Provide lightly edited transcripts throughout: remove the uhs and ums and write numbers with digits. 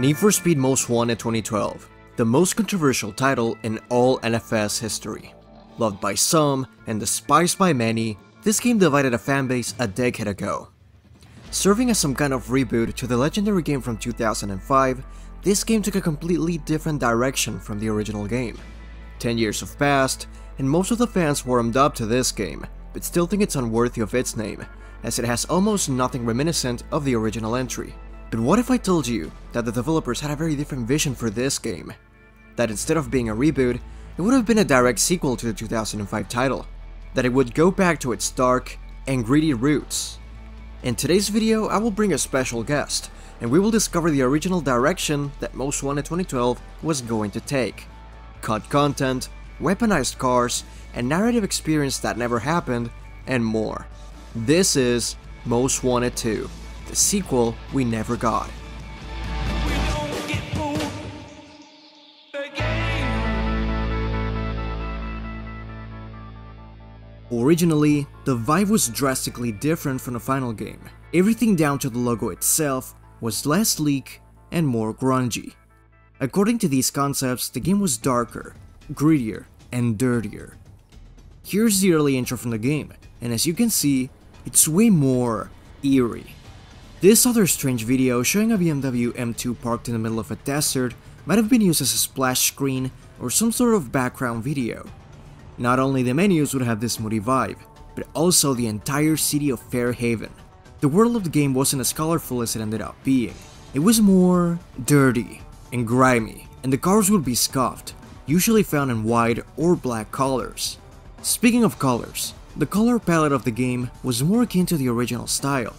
Need for Speed Most Wanted 2012, the most controversial title in all NFS history. Loved by some and despised by many, this game divided a fanbase a decade ago. Serving as some kind of reboot to the legendary game from 2005, this game took a completely different direction from the original game. 10 years have passed, and most of the fans warmed up to this game, but still think it's unworthy of its name, as it has almost nothing reminiscent of the original entry. But what if I told you that the developers had a very different vision for this game? That instead of being a reboot, it would have been a direct sequel to the 2005 title. That it would go back to its dark and gritty roots. In today's video, I will bring a special guest, and we will discover the original direction that Most Wanted 2012 was going to take. Cut content, weaponized cars, a narrative experience that never happened, and more. This is Most Wanted 2. The sequel we never got. Originally, the vibe was drastically different from the final game. Everything down to the logo itself was less sleek and more grungy. According to these concepts, the game was darker, grittier, and dirtier. Here's the early intro from the game, and as you can see, it's way more eerie. This other strange video showing a BMW M2 parked in the middle of a desert might have been used as a splash screen or some sort of background video. Not only the menus would have this moody vibe, but also the entire city of Fairhaven. The world of the game wasn't as colorful as it ended up being. It was more dirty and grimy, and the cars would be scuffed, usually found in white or black colors. Speaking of colors, the color palette of the game was more akin to the original style.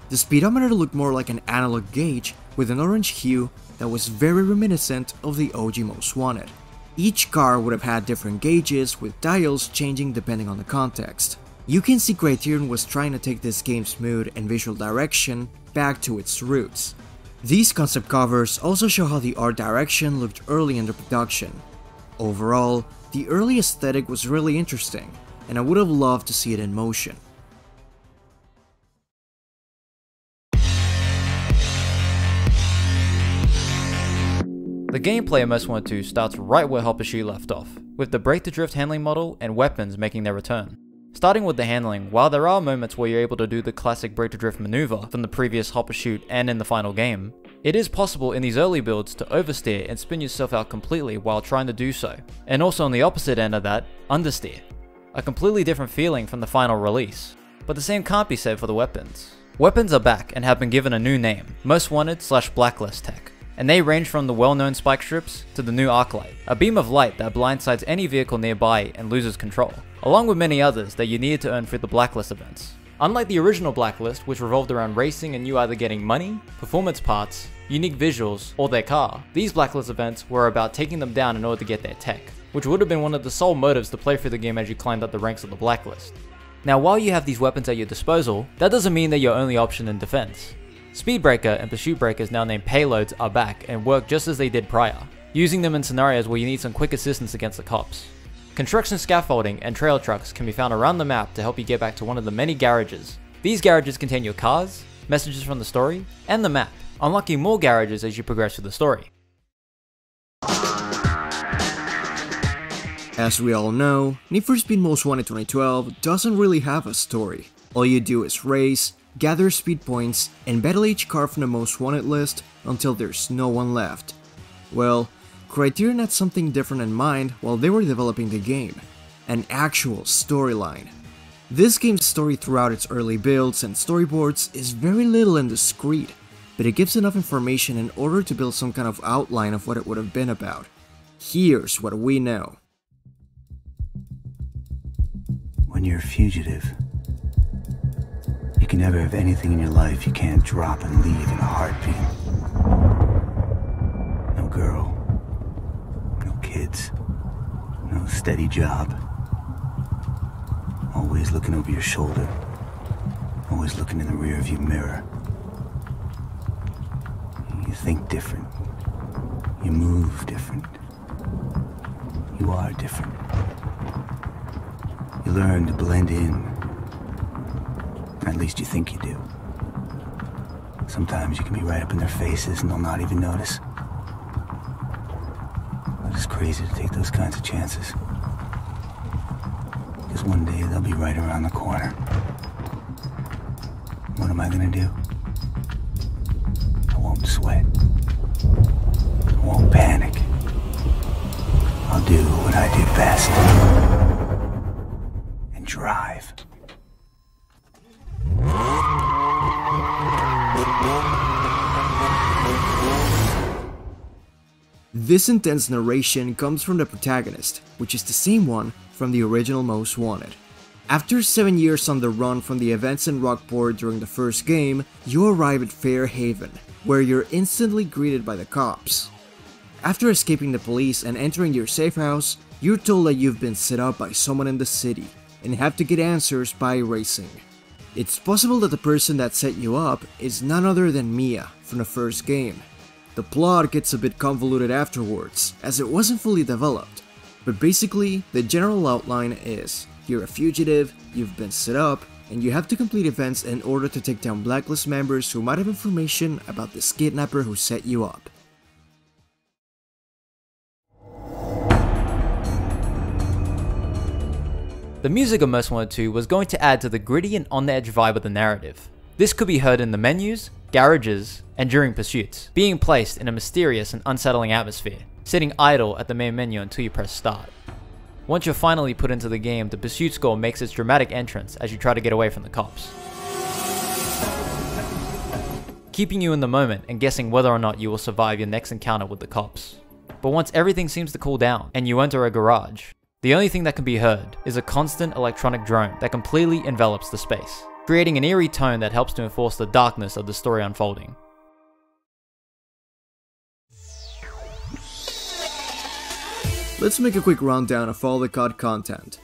The speedometer looked more like an analog gauge with an orange hue that was very reminiscent of the OG Most Wanted. Each car would have had different gauges with dials changing depending on the context. You can see Criterion was trying to take this game's mood and visual direction back to its roots. These concept covers also show how the art direction looked early in the production. Overall, the early aesthetic was really interesting, and I would have loved to see it in motion. The gameplay of Most Wanted 2 starts right where Hopper Shoot left off, with the brake to drift handling model and weapons making their return. Starting with the handling, while there are moments where you're able to do the classic brake to drift maneuver from the previous Hopper Shoot and in the final game, it is possible in these early builds to oversteer and spin yourself out completely while trying to do so, and also on the opposite end of that, understeer. A completely different feeling from the final release. But the same can't be said for the weapons. Weapons are back and have been given a new name, Most Wanted/Blacklist Tech. And they range from the well-known spike strips to the new arc light, a beam of light that blindsides any vehicle nearby and loses control, along with many others that you needed to earn through the Blacklist events. Unlike the original Blacklist, which revolved around racing and you either getting money, performance parts, unique visuals, or their car, these Blacklist events were about taking them down in order to get their tech, which would have been one of the sole motives to play through the game as you climbed up the ranks of the Blacklist. Now while you have these weapons at your disposal, that doesn't mean they're your only option in defense. Speedbreaker and Pursuit Breakers, now named Payloads, are back and work just as they did prior, using them in scenarios where you need some quick assistance against the cops. Construction scaffolding and trail trucks can be found around the map to help you get back to one of the many garages. These garages contain your cars, messages from the story, and the map, unlocking more garages as you progress through the story. As we all know, Need for Speed Most Wanted 2012 doesn't really have a story. All you do is race, gather speed points, and battle each car from the Most Wanted list until there's no one left. Well, Criterion had something different in mind while they were developing the game. An actual storyline. This game's story throughout its early builds and storyboards is very little and discreet, but it gives enough information in order to build some kind of outline of what it would have been about. Here's what we know. When you're a fugitive, you can never have anything in your life you can't drop and leave in a heartbeat. No girl, no kids, no steady job. Always looking over your shoulder, always looking in the rearview mirror. You think different, you move different, you are different. You learn to blend in. At least you think you do. Sometimes you can be right up in their faces and they'll not even notice. But it's crazy to take those kinds of chances. Because one day they'll be right around the corner. What am I gonna do? I won't sweat. I won't panic. I'll do what I do best. And drive. This intense narration comes from the protagonist, which is the same one from the original Most Wanted. After 7 years on the run from the events in Rockport during the first game, you arrive at Fairhaven, where you're instantly greeted by the cops. After escaping the police and entering your safe house, you're told that you've been set up by someone in the city, and have to get answers by racing. It's possible that the person that set you up is none other than Mia from the first game. The plot gets a bit convoluted afterwards, as it wasn't fully developed, but basically, the general outline is, you're a fugitive, you've been set up, and you have to complete events in order to take down blacklist members who might have information about this kidnapper who set you up. The music of Most Wanted 2 was going to add to the gritty and on-the-edge vibe of the narrative. This could be heard in the menus, garages, and during pursuits, being placed in a mysterious and unsettling atmosphere, sitting idle at the main menu until you press start. Once you're finally put into the game, the pursuit score makes its dramatic entrance as you try to get away from the cops, keeping you in the moment and guessing whether or not you will survive your next encounter with the cops. But once everything seems to cool down and you enter a garage, the only thing that can be heard is a constant electronic drone that completely envelops the space, creating an eerie tone that helps to enforce the darkness of the story unfolding. Let's make a quick rundown of all the cut content.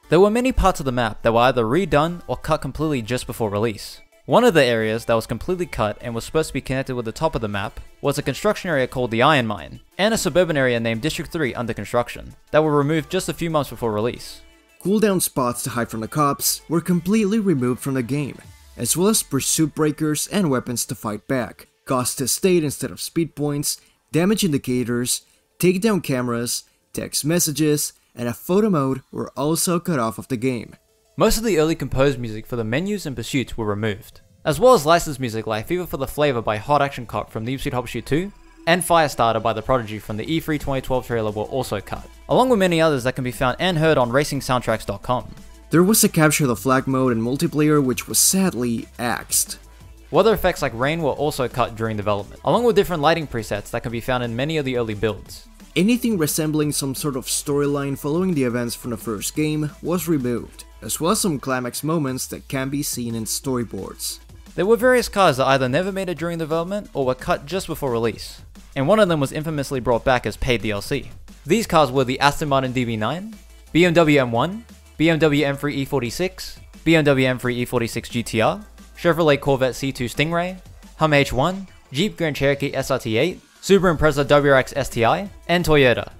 There were many parts of the map that were either redone or cut completely just before release. One of the areas that was completely cut and was supposed to be connected with the top of the map was a construction area called the Iron Mine, and a suburban area named District 3 under construction, that were removed just a few months before release. Cooldown spots to hide from the cops were completely removed from the game, as well as pursuit breakers and weapons to fight back, cost to state instead of speed points, damage indicators, takedown cameras, text messages, and a photo mode were also cut off of the game. Most of the early composed music for the menus and pursuits were removed, as well as licensed music like Fever for the Flavor by Hot Action Cop from Need for Speed Hot Pursuit 2, and Firestarter by The Prodigy from the E3 2012 trailer were also cut, along with many others that can be found and heard on racingsoundtracks.com. There was a Capture the Flag mode in multiplayer which was sadly axed. Weather effects like rain were also cut during development, along with different lighting presets that can be found in many of the early builds. Anything resembling some sort of storyline following the events from the first game was removed, as well as some climax moments that can be seen in storyboards. There were various cars that either never made it during development or were cut just before release, and one of them was infamously brought back as paid DLC. These cars were the Aston Martin DB9, BMW M1, BMW M3 E46, BMW M3 E46 GTR, Chevrolet Corvette C2 Stingray, Hum H1, Jeep Grand Cherokee SRT8, Subaru Impreza WRX STI, and Toyota.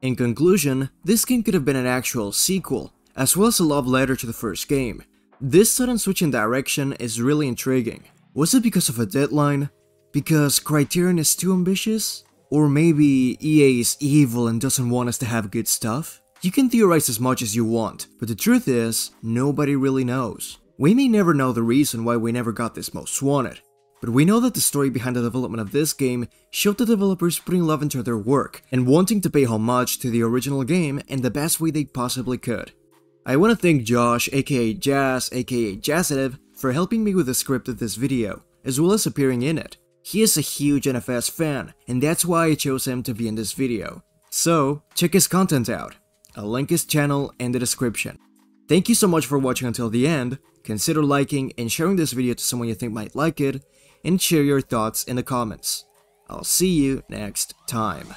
In conclusion, this game could have been an actual sequel, as well as a love letter to the first game. This sudden switch in direction is really intriguing. Was it because of a deadline? Because Criterion is too ambitious? Or maybe EA is evil and doesn't want us to have good stuff? You can theorize as much as you want, but the truth is, nobody really knows. We may never know the reason why we never got this Most Wanted, but we know that the story behind the development of this game showed the developers putting love into their work and wanting to pay homage to the original game in the best way they possibly could. I want to thank Josh aka Jazz aka Jazzative for helping me with the script of this video, as well as appearing in it. He is a huge NFS fan, and that's why I chose him to be in this video. So, check his content out. I'll link his channel in the description. Thank you so much for watching until the end. Consider liking and sharing this video to someone you think might like it, and share your thoughts in the comments. I'll see you next time.